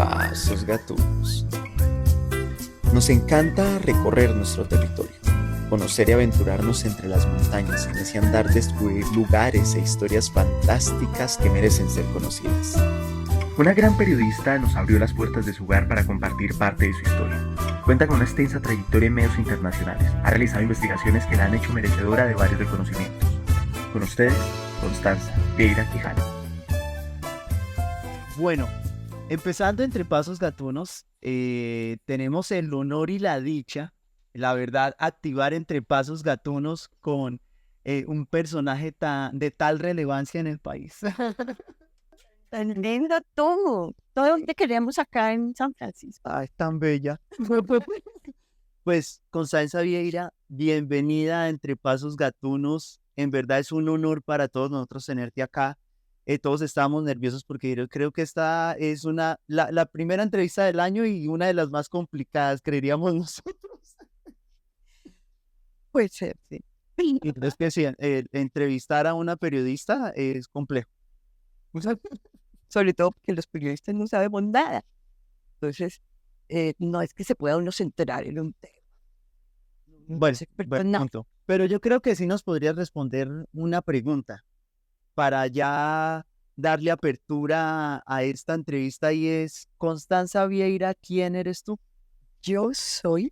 Pasos Gatunos. Nos encanta recorrer nuestro territorio, conocer y aventurarnos entre las montañas, en ese andar descubrir lugares e historias fantásticas que merecen ser conocidas. Una gran periodista nos abrió las puertas de su hogar para compartir parte de su historia. Cuenta con una extensa trayectoria en medios internacionales. Ha realizado investigaciones que la han hecho merecedora de varios reconocimientos. Con ustedes, Constanza Vieira Quijano. Bueno, empezando entre Pasos Gatunos, tenemos el honor y la dicha, la verdad, activar entre Pasos Gatunos con un personaje de tal relevancia en el país. Tan lindo todo. Todo lo que queremos acá en San Francisco. Ay, tan bella. Pues, Constanza Vieira, bienvenida a Entre Pasos Gatunos. En verdad es un honor para todos nosotros tenerte acá. Todos estamos nerviosos porque yo creo que esta es la primera entrevista del año y una de las más complicadas, creeríamos nosotros. Puede ser, sí. Es que sí, entrevistar a una periodista es complejo. Sobre todo porque los periodistas no sabemos nada. Entonces, no es que se pueda uno centrar en un tema. Bueno, No. punto. Pero yo creo que sí nos podrías responder una pregunta para ya darle apertura a esta entrevista y es, Constanza Vieira, ¿quién eres tú? Yo soy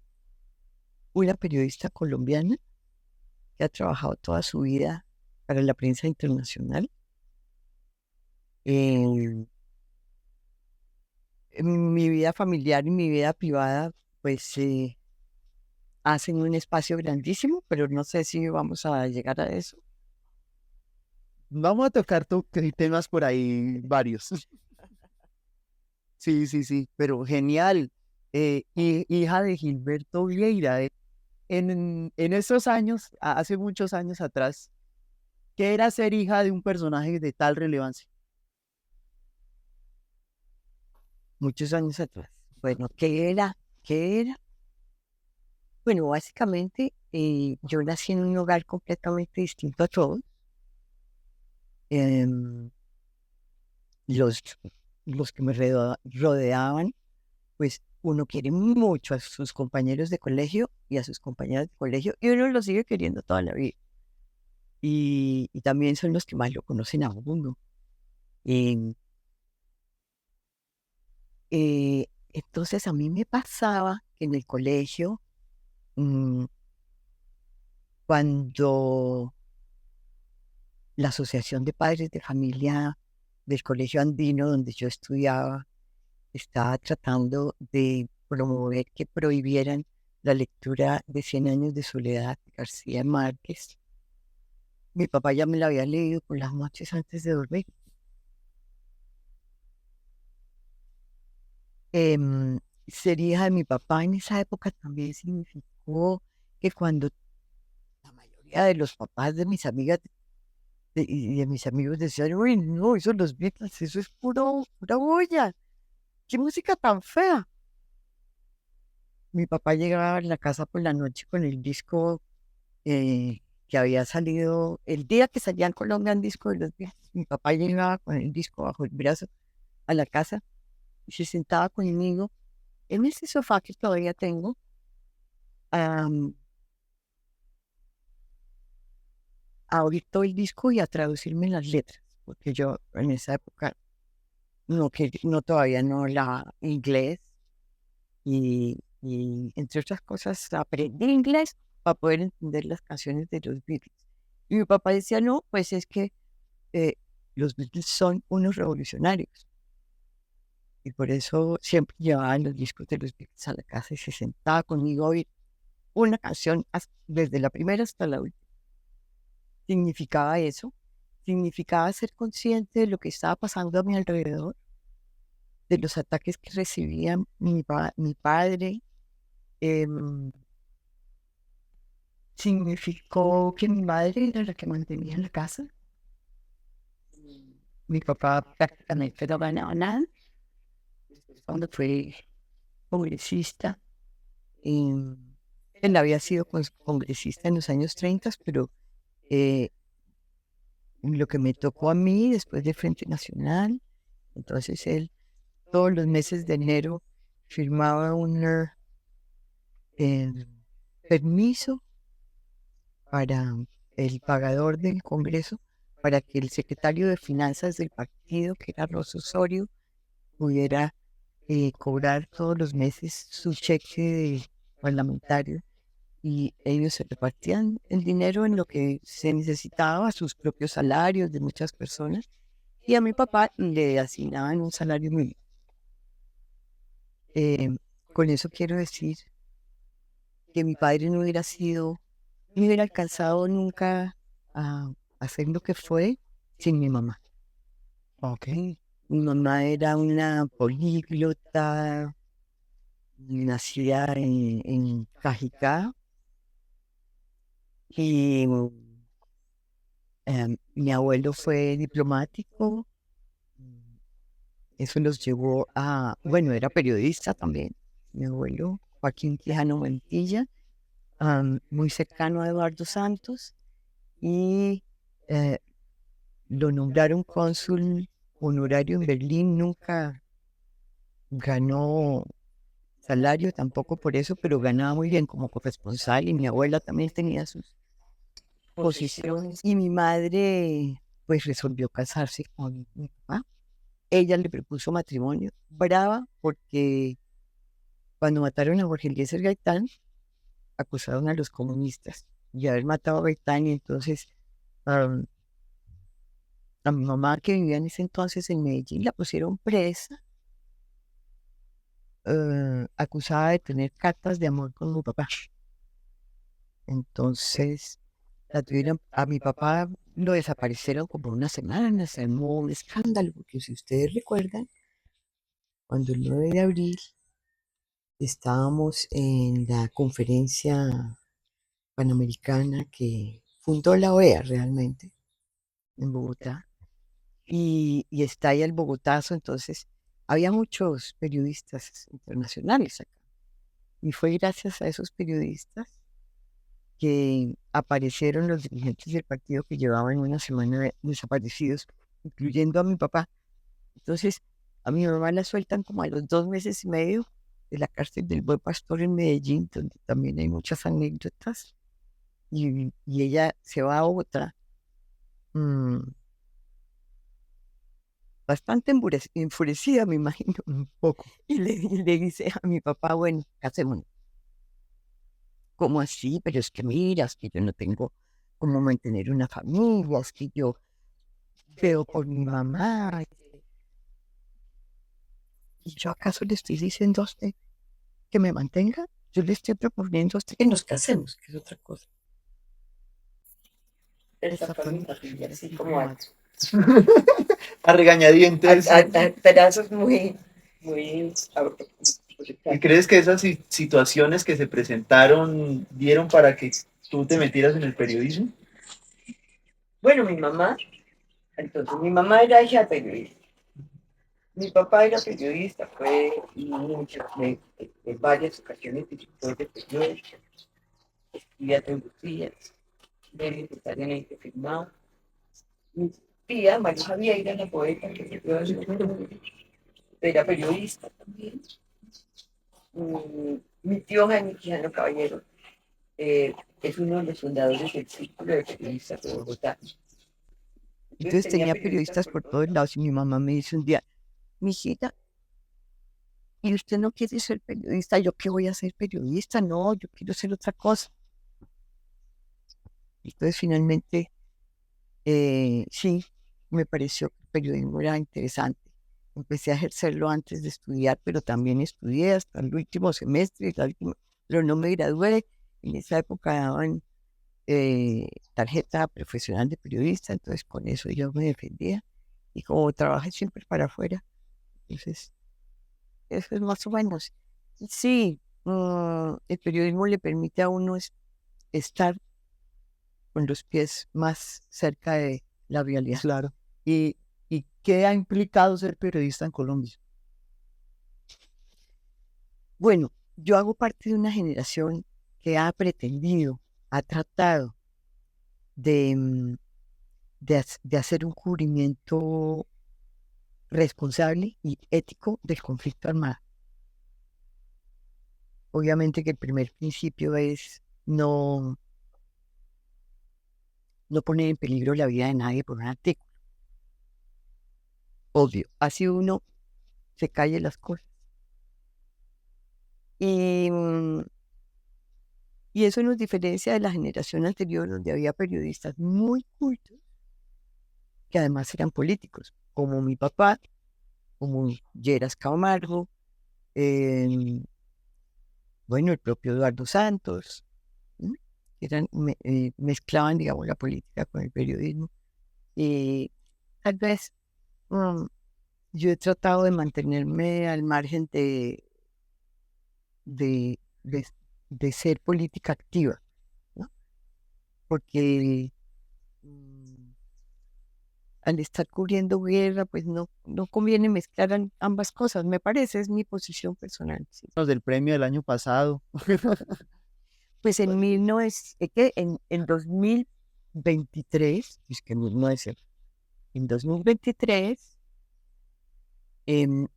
una periodista colombiana que ha trabajado toda su vida para la prensa internacional. En mi vida familiar y mi vida privada, pues hacen un espacio grandísimo, pero no sé si vamos a llegar a eso. Vamos a tocar temas por ahí varios. Sí, pero genial. Hija de Gilberto Vieira, en esos años, hace muchos años atrás, ¿qué era ser hija de un personaje de tal relevancia? Muchos años atrás. Bueno, ¿qué era? ¿Qué era? Bueno, básicamente yo nací en un hogar completamente distinto a todos. Em, los, los que me rodeaban, pues uno quiere mucho a sus compañeros de colegio y a sus compañeras de colegio y uno los sigue queriendo toda la vida. Y también son los que más lo conocen a uno. Em, entonces a mí me pasaba que en el colegio, mm, cuando la Asociación de Padres de Familia del Colegio Andino, donde yo estudiaba, estaba tratando de promover que prohibieran la lectura de Cien años de soledad de García Márquez. Mi papá ya me la había leído por las noches antes de dormir. Ser hija de mi papá en esa época también significó que cuando la mayoría de los papás de mis amigas y de mis amigos decían, uy, no, eso los Beatles, eso es pura bulla, qué música tan fea. Mi papá llegaba a la casa por la noche con el disco que había salido, el día que salía en Colombia el disco de los Beatles. Mi papá llegaba con el disco bajo el brazo a la casa y se sentaba conmigo en ese sofá que todavía tengo, am, a oír todo el disco y a traducirme las letras, porque yo en esa época no todavía no hablaba inglés y entre otras cosas aprendí inglés para poder entender las canciones de los Beatles. Y mi papá decía, no, pues es que eh, los Beatles son unos revolucionarios. Y por eso siempre llevaba los discos de los Beatles a la casa y se sentaba conmigo a oír una canción desde la primera hasta la última. Significaba eso, significaba ser consciente de lo que estaba pasando a mi alrededor, de los ataques que recibía mi padre. Significó que mi madre era la que mantenía la casa. Mi papá prácticamente no ganaba nada. Cuando fue congresista, él había sido congresista en los años 30, pero lo que me tocó a mí después del Frente Nacional, entonces él todos los meses de enero firmaba un permiso para el pagador del Congreso para que el secretario de Finanzas del partido, que era Rosa Osorio, pudiera cobrar todos los meses su cheque parlamentario y ellos se repartían el dinero en lo que se necesitaba, sus propios salarios de muchas personas, y a mi papá le asignaban un salario mínimo. Con eso quiero decir que mi padre no hubiera alcanzado nunca a hacer lo que fue sin mi mamá. Ok. Mi mamá era una políglota, nacida en Cajicá, y mi abuelo fue diplomático. Eso los llevó bueno, era periodista también. Mi abuelo, Joaquín Quijano Mantilla, muy cercano a Eduardo Santos, y eh, lo nombraron cónsul honorario en Berlín. Nunca ganó salario tampoco por eso, pero ganaba muy bien como corresponsal, y mi abuela también tenía sus posiciones. Y mi madre pues resolvió casarse con mi papá. Ella le propuso matrimonio, brava, porque cuando mataron a Jorge Eliezer Gaitán, acusaron a los comunistas de haber matado a Gaitán, y entonces am, a mi mamá, que vivía en ese entonces en Medellín, la pusieron presa, acusada de tener cartas de amor con mi papá. Entonces la tuvieron, a mi papá lo desaparecieron como una semana, se armó un escándalo, porque si ustedes recuerdan, cuando el 9 de abril estábamos en la conferencia panamericana que fundó la OEA realmente en Bogotá, y estalla el Bogotazo. Entonces había muchos periodistas internacionales acá, y fue gracias a esos periodistas que aparecieron los dirigentes del partido que llevaban una semana desaparecidos, incluyendo a mi papá. Entonces a mi mamá la sueltan como a los 2 meses y medio de la cárcel del Buen Pastor en Medellín, donde también hay muchas anécdotas, y ella se va a Bogotá, mm, bastante enfurecida, me imagino, Un poco. y le dice a mi papá, bueno, casémonos. ¿Cómo así? Pero es que mira, es que yo no tengo cómo mantener una familia, es que yo veo por mi mamá. ¿Y yo acaso le estoy diciendo a usted que me mantenga? Yo le estoy proponiendo a usted que nos casemos, que es otra cosa. Esa fue mi familia, así como A regañadientes. a pedazos muy, muy... ¿Y crees que esas situaciones que se presentaron dieron para que tú te metieras en el periodismo? Bueno, entonces mi mamá era hija de periodista. Mi papá era periodista, fue en varias ocasiones director de periódicos, escribía todos los días, necesariamente firmado. Mi tía, María Javiera, la poeta, que se quedó era periodista también. Mi tío Jaime Quijano Caballero es uno de los fundadores del Círculo de Periodistas de Bogotá. Entonces tenía periodistas por todos lados, y mi mamá me dice un día, mijita, ¿y usted no quiere ser periodista? ¿Yo qué voy a ser periodista? No, yo quiero hacer otra cosa. Entonces finalmente, sí, me pareció que el periodismo era interesante. Empecé a ejercerlo antes de estudiar, pero también estudié hasta el último semestre, pero no me gradué. En esa época daban tarjeta profesional de periodista, entonces con eso yo me defendía. Y como trabajé siempre para afuera, entonces eso es más o menos. Sí, el periodismo le permite a uno estar con los pies más cerca de la realidad. Claro. ¿Y qué ha implicado ser periodista en Colombia? Bueno, yo hago parte de una generación que ha pretendido, ha tratado de hacer un cubrimiento responsable y ético del conflicto armado. Obviamente que el primer principio es no poner en peligro la vida de nadie por un artículo. Obvio, así uno se calle las cosas. Y eso nos diferencia de la generación anterior, donde había periodistas muy cultos, que además eran políticos, como mi papá, como Lleras Camargo, bueno, el propio Eduardo Santos, ¿no? Mezclaban, digamos, la política con el periodismo. Y tal vez yo he tratado de mantenerme al margen de, de, de ser política activa, ¿no? Porque al estar cubriendo guerra, pues no conviene mezclar ambas cosas, me parece, es mi posición personal. Sí. Los del premio del año pasado. Pues en 2023, es que no es en 2023,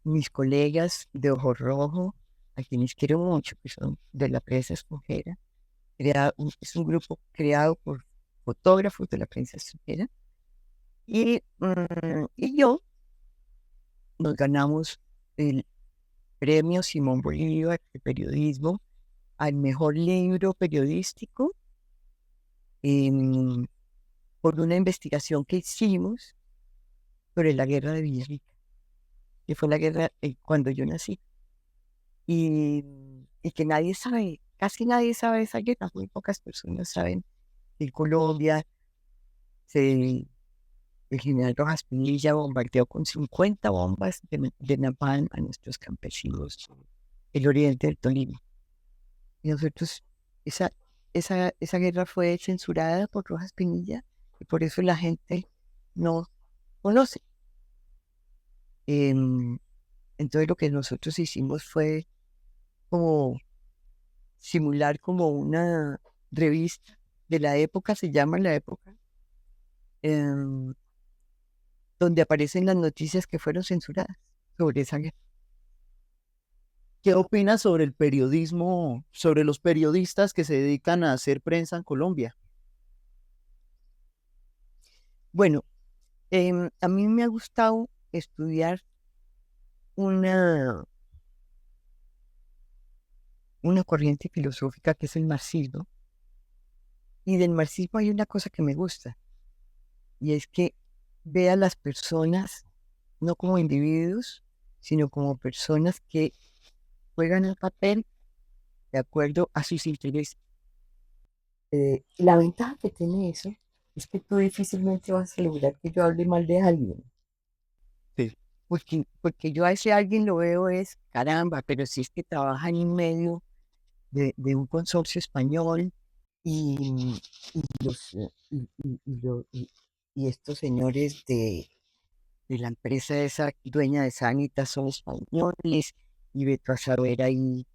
mis colegas de Ojo Rojo, a quienes quiero mucho, que son de la prensa extranjera, es un grupo creado por fotógrafos de la prensa extranjera, y yo nos ganamos el premio Simón Bolívar de periodismo al mejor libro periodístico por una investigación que hicimos sobre la guerra de Villarrica, que fue la guerra cuando yo nací, y que nadie sabe, casi nadie sabe de esa guerra, muy pocas personas saben que en Colombia el general Rojas Pinilla bombardeó con 50 bombas de napalm a nuestros campesinos el oriente del Tolima. Y nosotros, esa guerra fue censurada por Rojas Pinilla y por eso la gente no conoce. Entonces lo que nosotros hicimos fue como simular como una revista de la época, se llama La Época, donde aparecen las noticias que fueron censuradas sobre esa guerra. ¿Qué opinas sobre el periodismo, sobre los periodistas que se dedican a hacer prensa en Colombia? Bueno, a mí me ha gustado estudiar una corriente filosófica que es el marxismo. Y del marxismo hay una cosa que me gusta, y es que ve a las personas no como individuos, sino como personas que juegan el papel de acuerdo a sus intereses. La ventaja que tiene eso es que tú difícilmente vas a lograr que yo hable mal de alguien. Sí. Porque yo a ese alguien lo veo es, caramba, pero si es que trabaja en medio de un consorcio español y, y estos señores de la empresa esa dueña de Sanitas son españoles, y vete a saber ahí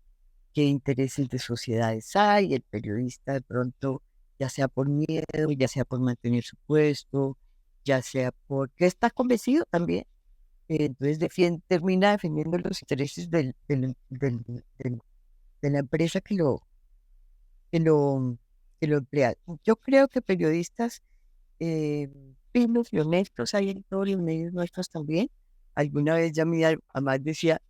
qué intereses de sociedades hay, el periodista de pronto, ya sea por miedo, ya sea por mantener su puesto, ya sea porque está convencido también, entonces termina defendiendo los intereses de la empresa que lo, que lo emplea. Yo creo que periodistas finos y honestos hay en todos los medios nuestros también. Alguna vez ya mi además decía,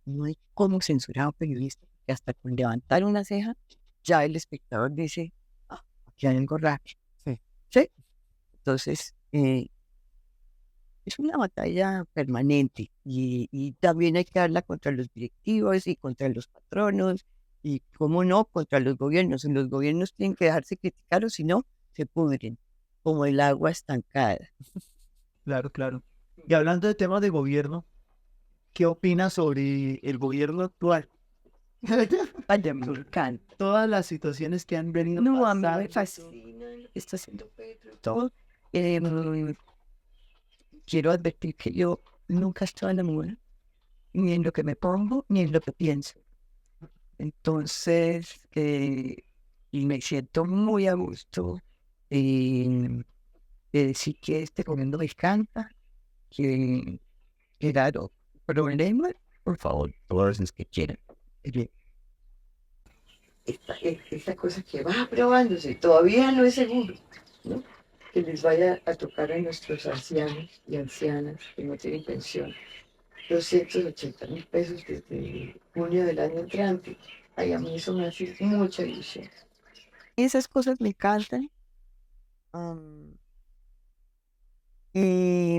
no hay cómo censurar a un periodista, que hasta con levantar una ceja, ya el espectador dice, aquí hay algo raro. Sí. ¿Sí? Entonces, es una batalla permanente y también hay que darla contra los directivos y contra los patronos y, cómo no, contra los gobiernos. Y los gobiernos tienen que dejarse criticar o si no, se pudren como el agua estancada. Claro, claro. Y hablando de temas de gobierno, ¿qué opinas sobre el gobierno actual? Vaya, me encanta. Todas las situaciones que han venido No, a mí pasando. me fascina lo que está haciendo Pedro. Todo. Quiero advertir que yo nunca estoy a la moda, ni en lo que me pongo, ni en lo que pienso. Entonces, y me siento muy a gusto de decir que este gobierno me encanta, que Claro, problemas, por favor, todos los que quieran. Mire, esta cosa que va probándose todavía no es seguro, ¿no? Que les vaya a tocar a nuestros ancianos y ancianas que no tienen pensión 280.000 pesos desde junio del año entrante. Ay, a mí eso me hace mucha ilusión. Esas cosas me encantan. Y,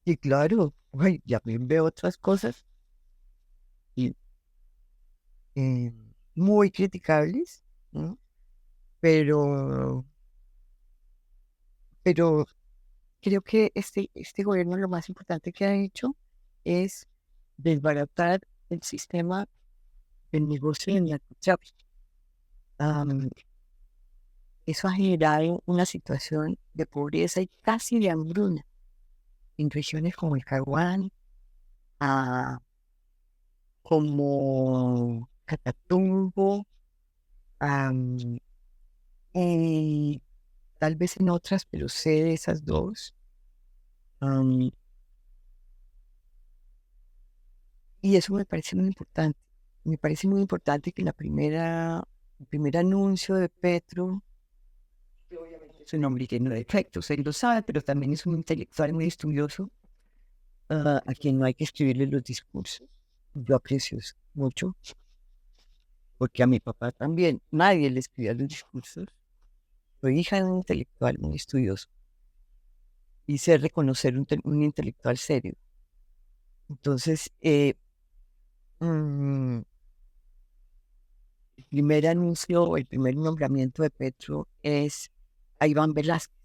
y claro, ay, ya veo otras cosas y, eh, muy criticables, ¿no? Pero, pero creo que este gobierno lo más importante que ha hecho es desbaratar el sistema del negocio del narcotráfico. Am, Eso ha generado una situación de pobreza y casi de hambruna en regiones como el Caguán, ah, como Catatumbo, am, y tal vez en otras, pero sé de esas dos. am, y eso me parece muy importante. Me parece muy importante que el primer anuncio de Petro, que obviamente es un hombre lleno de defectos, él lo sabe, pero también es un intelectual muy estudioso, a quien no hay que escribirle los discursos. Yo aprecio eso mucho, porque a mi papá también nadie le escribía los discursos. Soy hija de un intelectual muy estudioso y sé reconocer un intelectual serio. Entonces, mm, el primer anuncio, el primer nombramiento de Petro es a Iván Velázquez.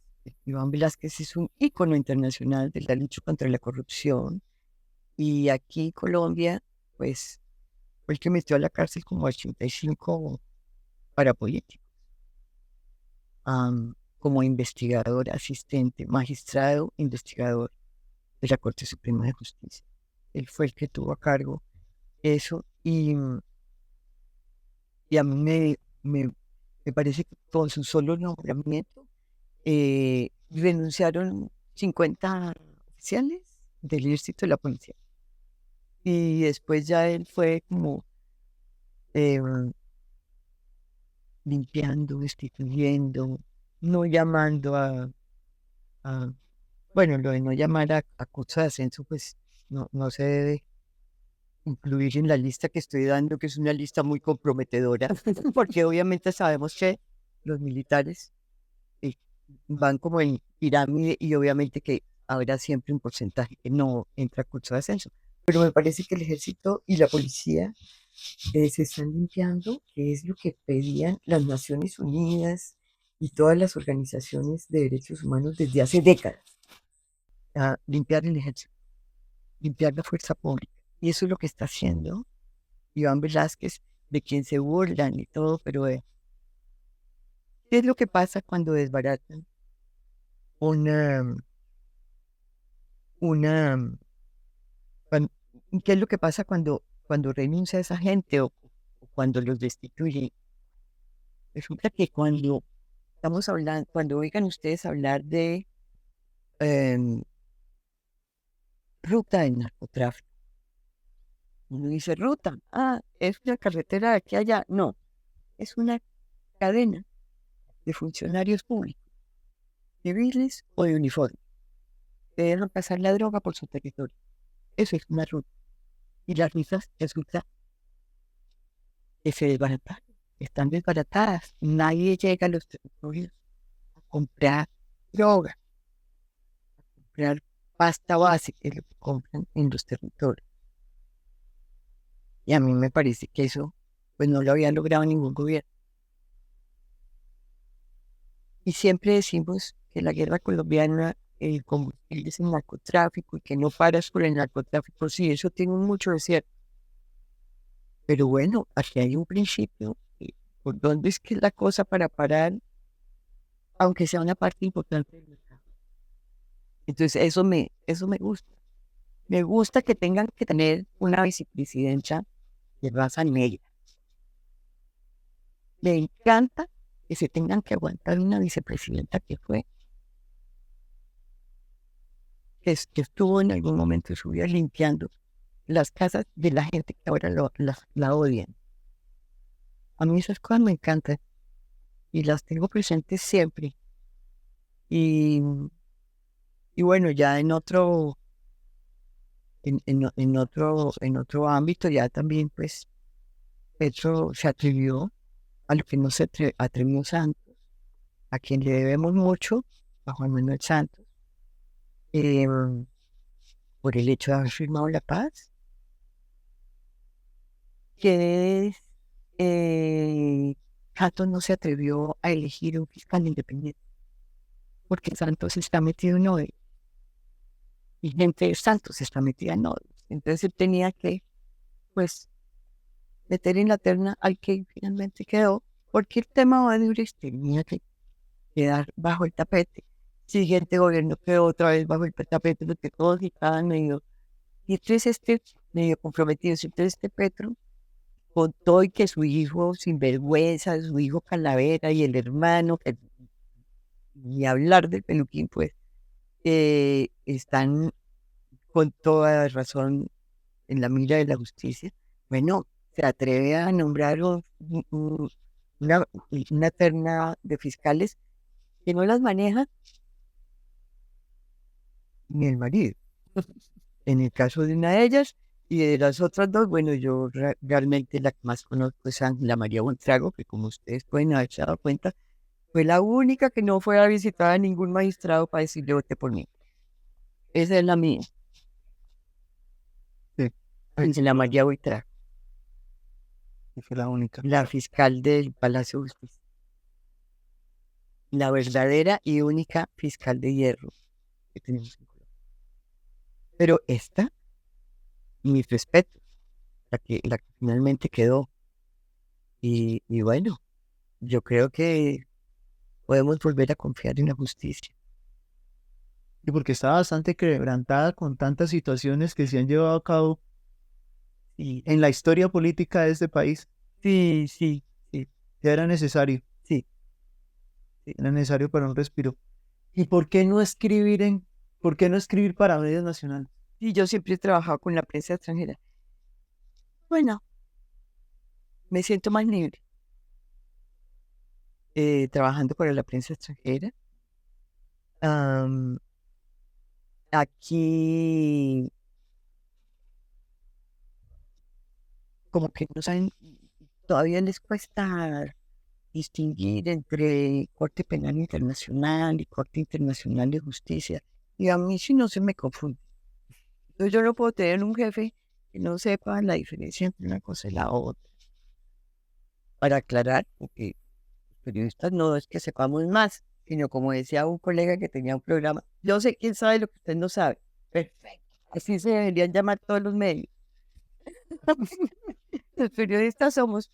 Iván Velázquez es un ícono internacional de la lucha contra la corrupción y aquí Colombia, pues, fue el que metió a la cárcel como 85 parapolíticos, como investigador, asistente, magistrado, investigador de la Corte Suprema de Justicia. Él fue el que tuvo a cargo eso y a mí me parece que con su solo nombramiento renunciaron 50 oficiales del ejército y la policía. Y después ya él fue como eh, limpiando, destituyendo, no llamando a- bueno, lo de no llamar a curso de ascenso, pues no se debe incluir en la lista que estoy dando, que es una lista muy comprometedora, porque obviamente sabemos que los militares eh, van como en pirámide y obviamente que habrá siempre un porcentaje que no entra a curso de ascenso. Pero me parece que el ejército y la policía se están limpiando, que es lo que pedían las Naciones Unidas y todas las organizaciones de derechos humanos desde hace décadas, a limpiar el ejército, limpiar la fuerza pública. Y eso es lo que está haciendo Iván Velázquez, de quien se burlan y todo, pero ¿qué es lo que pasa cuando desbaratan una, una, cuan- qué es lo que pasa cuando renuncia a esa gente o cuando los destituye? Resulta que cuando estamos hablando, cuando oigan ustedes hablar de em, ruta del narcotráfico, uno dice ruta, es una carretera de aquí a allá. No, es una cadena de funcionarios públicos, civiles o de uniforme, que dejan pasar la droga por su territorio. Eso es una ruta. Y las rutas resulta que se desbaratan, están desbaratadas. Nadie llega a los territorios a comprar droga, comprar pasta base, que es lo que compran en los territorios. Y a mí me parece que eso, pues no lo había logrado ningún gobierno. Y siempre decimos que la guerra colombiana, el combustible es el narcotráfico y que no paras por el narcotráfico. Sí, eso tiene mucho de cierto. Pero bueno, aquí hay un principio. ¿Por dónde es que es la cosa para parar, aunque sea una parte importante del mercado? Entonces, eso me gusta. Me gusta que tengan que tener una vicepresidencia de raza negra. Me encanta que se tengan que aguantar una vicepresidenta que estuvo en algún momento de su vida limpiando las casas de la gente que ahora la odian. A mí esas cosas me encantan y las tengo presentes siempre. Y, y bueno, ya en otro ámbito, ya también, pues, Petro se atrevió a lo que no se atrevió Santos, a quien le debemos mucho, a Juan Manuel Santos, eh, por el hecho de haber firmado la paz, que eh, Santos no se atrevió a elegir un fiscal independiente, porque Santos está metido en odio, y gente de Santos está metida en odio. Entonces él tenía que, pues, meter en la terna al que finalmente quedó, porque el tema de Odebrecht tenía que quedar bajo el tapete. Siguiente gobierno quedó otra vez bajo el tapete, porque todos estaban medio, y entonces medio comprometidos. Entonces Petro, con todo y que su hijo sinvergüenza, su hijo Calavera y el hermano, que ni hablar del Peluquín, pues, están con toda razón en la mira de la justicia. Bueno, se atreve a nombrar una, una terna de fiscales que no las maneja ni el marido. En el caso de una de ellas y de las otras dos, bueno, yo realmente la que más conozco es Ángela María Buitrago, que como ustedes pueden haberse dado cuenta, fue la única que no fue a visitar a ningún magistrado para decirle vote por mí. Esa es la mía. Sí, Ángela María Buitrago, y fue la única. la fiscal del Palacio de Justicia. La verdadera y única fiscal de hierro que tenemos en Colombia. Pero esta, mis respetos, la que finalmente quedó. Y bueno, yo creo que podemos volver a confiar en la justicia. Y porque está bastante quebrantada con tantas situaciones que se han llevado a cabo Sí, en la historia política de este país. sí, sí, sí, Ya era necesario, sí, sí. era necesario para un respiro. ¿Y por qué no escribir para medios nacionales? Y yo siempre he trabajado con la prensa extranjera. Bueno, me siento más libre trabajando para la prensa extranjera. Am, aquí, como que no saben, todavía les cuesta distinguir entre Corte Penal Internacional y Corte Internacional de Justicia. Y a mí sí no se me confunde. Entonces yo no puedo tener un jefe que no sepa la diferencia entre una cosa y la otra. Para aclarar, porque los periodistas no es que sepamos más, sino como decía un colega que tenía un programa, yo sé quién sabe lo que usted no sabe. Perfecto. Así se deberían llamar todos los medios. Los periodistas somos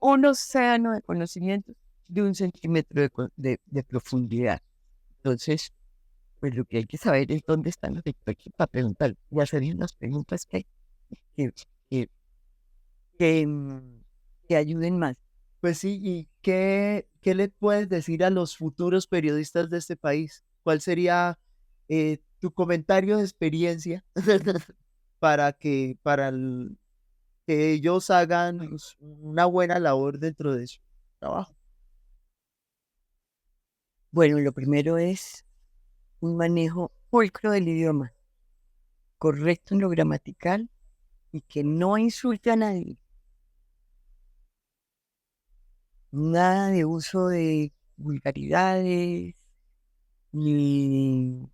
un océano de conocimientos de 1 centímetro de profundidad. Entonces, pues lo que hay que saber es dónde están los expertos para preguntar y hacer las preguntas que, que, que que ayuden más. Pues sí, ¿y qué le puedes decir a los futuros periodistas de este país? ¿Cuál sería tu comentario de experiencia que ellos hagan pues, una buena labor dentro de su trabajo? Bueno, lo primero es un manejo pulcro del idioma, correcto en lo gramatical y que no insulte a nadie. Nada de uso de vulgaridades, ni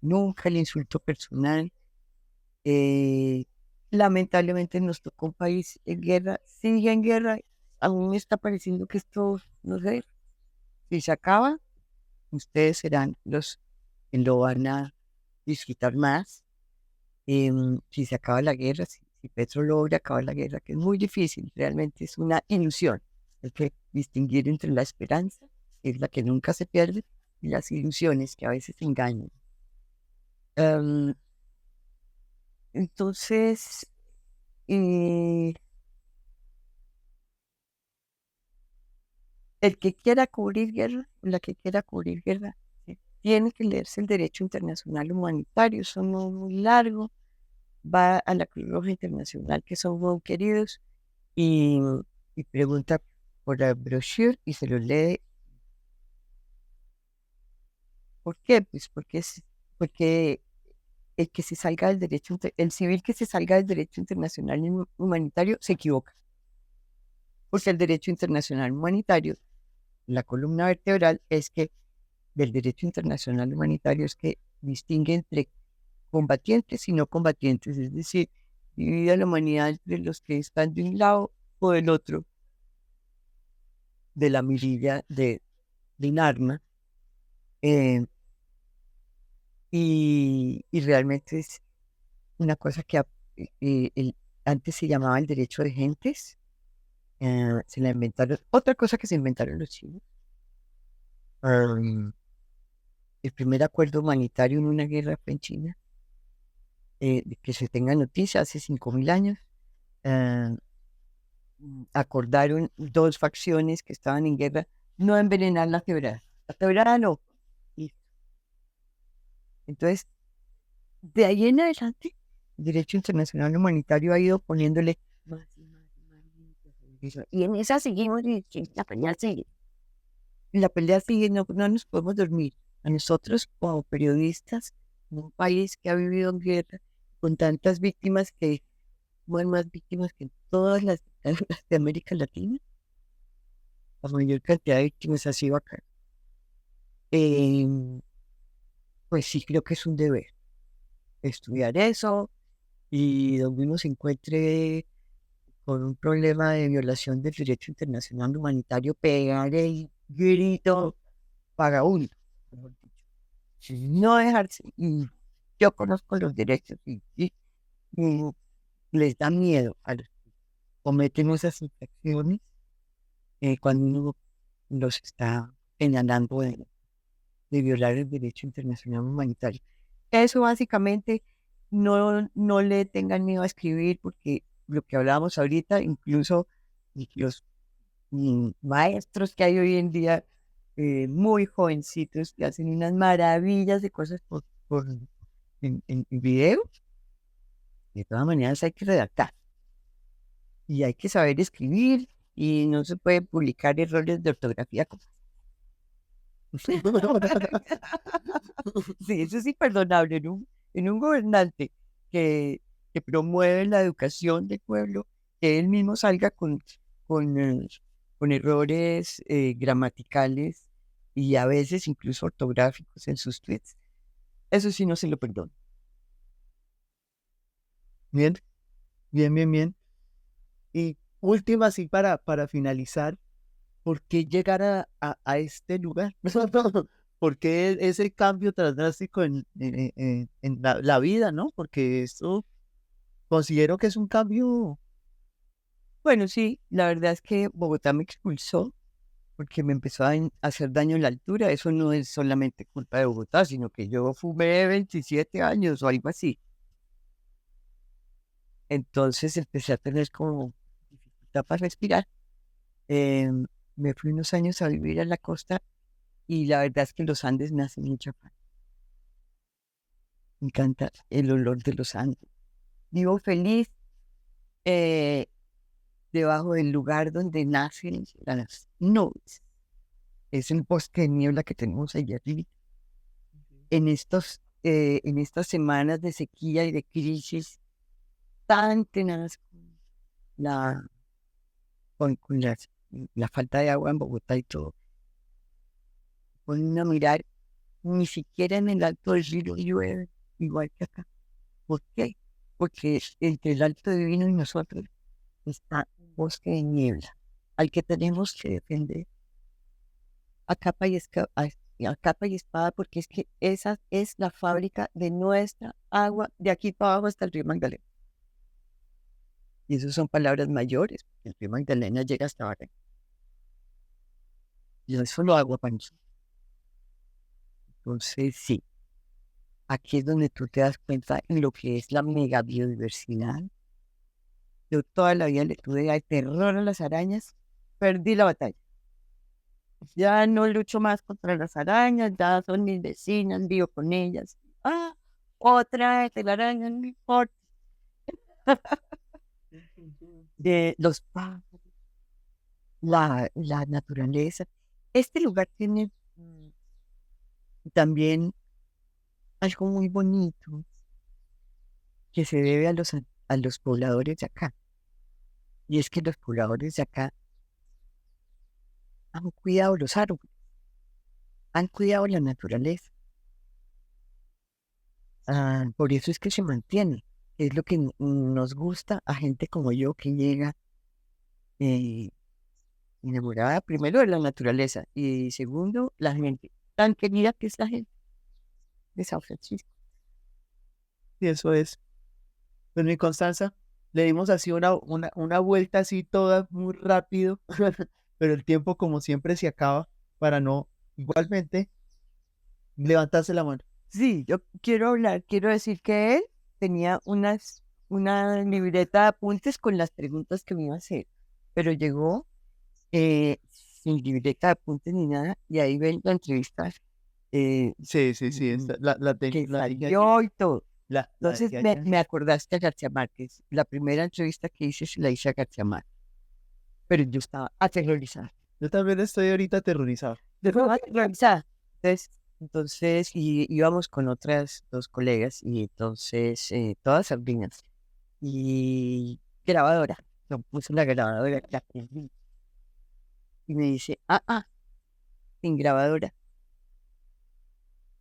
nunca el insulto personal. Eh, Lamentablemente nos tocó un país en guerra, sigue en guerra. A mí me está pareciendo que esto, no sé, si se acaba, ustedes serán los que lo van a disfrutar más. Si se acaba la guerra, si Petro logra acabar la guerra, que es muy difícil, realmente es una ilusión. Hay que distinguir entre la esperanza, que es la que nunca se pierde, y las ilusiones que a veces engañan. Em, entonces, eh, el que quiera cubrir guerra, la que quiera cubrir guerra, ¿sí? tiene que leerse el derecho internacional humanitario, eso no es muy largo, va a la Cruz Roja Internacional, que son muy queridos, y, y pregunta por la brochure y se lo lee. ¿Por qué? Pues porque el que se salga del derecho, el civil que se salga del derecho internacional humanitario se equivoca, porque el derecho internacional humanitario, la columna vertebral es que del derecho internacional humanitario es que distingue entre combatientes y no combatientes, es decir, divide a la humanidad entre los que están de un lado o del otro de la mirilla de un arma, eh, y realmente es una cosa que antes se llamaba el derecho de gentes, se la inventaron, otra cosa que se inventaron los chinos, um, el primer acuerdo humanitario en una guerra fue en China, de que se tenga noticia, hace 5.000 años, eh, acordaron dos facciones que estaban en guerra no envenenar la quebrada no. Listo. Entonces, de ahí en adelante, el derecho internacional humanitario ha ido poniéndole más y más y más límites. Y en esa seguimos y la pelea sigue. La pelea sigue, no, no nos podemos dormir. A nosotros, como periodistas, en un país que ha vivido en guerra, con tantas víctimas que mueren más víctimas que en todas las dictaduras de América Latina, la mayor cantidad de víctimas ha sido acá. Pues sí, creo que es un deber estudiar eso, y donde uno se encuentre con un problema de violación del derecho internacional humanitario, pegar el grito vagabundo, mejor dicho. No dejarse. Y yo conozco los derechos y les da miedo a los que cometen esas infracciones, cuando uno los está señalando de violar el derecho internacional humanitario. Eso básicamente, no le tengan miedo a escribir, porque lo que hablábamos ahorita, incluso los maestros que hay hoy en día, muy jovencitos, que hacen unas maravillas de cosas en video, de todas maneras hay que redactar y hay que saber escribir, y no se puede publicar errores de ortografía. Sí, eso es imperdonable en un gobernante que, que promueve la educación del pueblo, que él mismo salga con, eh, con errores, gramaticales y a veces incluso ortográficos en sus tweets. Eso sí no se lo perdono. Bien, bien, bien, bien. Y última, así para finalizar, ¿por qué llegar a este lugar? ¿Por qué ese cambio tan drástico en la vida, no? Porque esto considero que es un cambio. Bueno, sí, la verdad es que Bogotá me expulsó porque me empezó a hacer daño la altura. Eso no es solamente culpa de Bogotá, sino que yo fumé 27 años o algo así. Entonces empecé a tener como dificultad para respirar. Eh, Me fui unos años a vivir a la costa, y la verdad es que los Andes me hacen mucha falta. Me encanta el olor de los Andes. Vivo feliz, eh, debajo del lugar donde nacen las nubes. Es el bosque de niebla que tenemos allá arriba. En estas semanas de sequía y de crisis tan tenaz la, con la falta de agua en Bogotá y todo, ponen a mirar, ni siquiera en el Alto del Río llueve igual que acá. ¿Por qué? Porque entre el Alto Divino y nosotros está un bosque de niebla, al que tenemos que defender a capa y a capa y espada, porque es que esa es la fábrica de nuestra agua, de aquí para abajo hasta el río Magdalena. Y esas son palabras mayores, porque el río Magdalena llega hasta acá. Y eso es solo agua para nosotros. Entonces, sí, aquí es donde tú te das cuenta en lo que es la mega biodiversidad. Yo toda la vida le tuve al terror a las arañas, perdí la batalla. Ya no lucho más contra las arañas, ya son mis vecinas, vivo con ellas. Ah, otra telaraña, no importa. De los pájaros, la naturaleza. Este lugar tiene también algo muy bonito que se debe a los pobladores de acá. Y es que los pobladores de acá han cuidado los árboles, han cuidado la naturaleza. Por eso es que se mantiene. Es lo que nos gusta a gente como yo que llega eh, enamorada primero de la naturaleza y segundo, la gente tan querida que es la gente de San Francisco. Y eso es. Pues mi Constanza, le dimos así una vuelta así toda muy rápido, pero el tiempo como siempre se acaba para no igualmente levantarse la mano. Sí, yo quiero quiero decir que él tenía una libreta de apuntes con las preguntas que me iba a hacer, pero llegó sin libreta de apuntes ni nada, y ahí ven la entrevista Sí, la que dije salió y todo. la Entonces dejé allá. me acordaste a García Márquez. La primera entrevista que hice se la hice a García Márquez, pero yo estaba aterrorizada. Yo también estoy ahorita aterrorizado. Estaba aterrorizada. Entonces, y íbamos con otras dos colegas, y entonces, todas sardinas, y grabadora. Yo puse la grabadora, la prendí, y me dice, sin grabadora.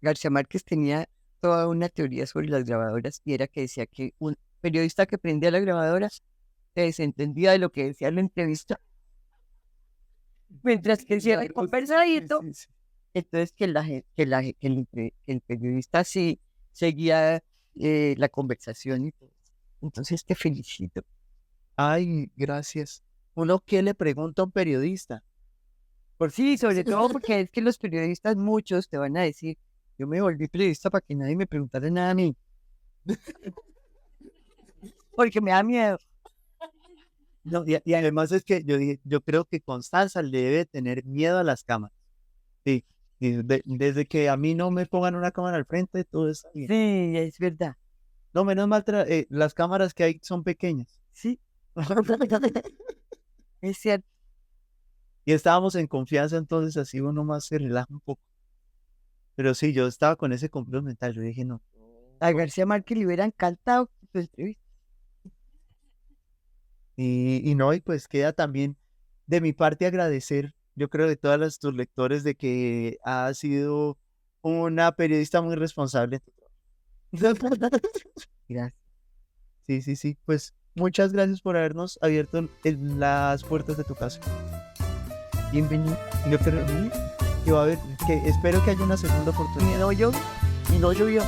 García Márquez tenía toda una teoría sobre las grabadoras, y era que decía que un periodista que prendía la grabadora se desentendía de lo que decía la entrevista, mientras que decía el conversadito. Sí. Entonces que el periodista sí seguía la conversación y todo. Entonces te felicito. Ay, gracias. ¿Uno qué le pregunta a un periodista? Sí, sobre todo porque es que los periodistas, muchos te van a decir, yo me volví periodista para que nadie me preguntara nada a mí. Porque me da miedo. No, y además es que yo creo que Constanza le debe tener miedo a las cámaras. Sí, desde que a mí no me pongan una cámara al frente, todo está bien. Sí, es verdad. No, menos mal, las cámaras que hay son pequeñas. Sí. Es cierto. Y estábamos en confianza, entonces así uno más se relaja un poco. Pero sí, yo estaba con ese complot mental. Yo dije, no. A García Márquez le hubiera encantado tu entrevista. Y no, y pues queda también de mi parte agradecer, yo creo, de todos tus lectores, de que has sido una periodista muy responsable. Gracias. Sí. Pues muchas gracias por habernos abierto las puertas de tu casa. Bienvenido. Yo creo que va a haber, que espero que haya una segunda oportunidad. Y no llovió.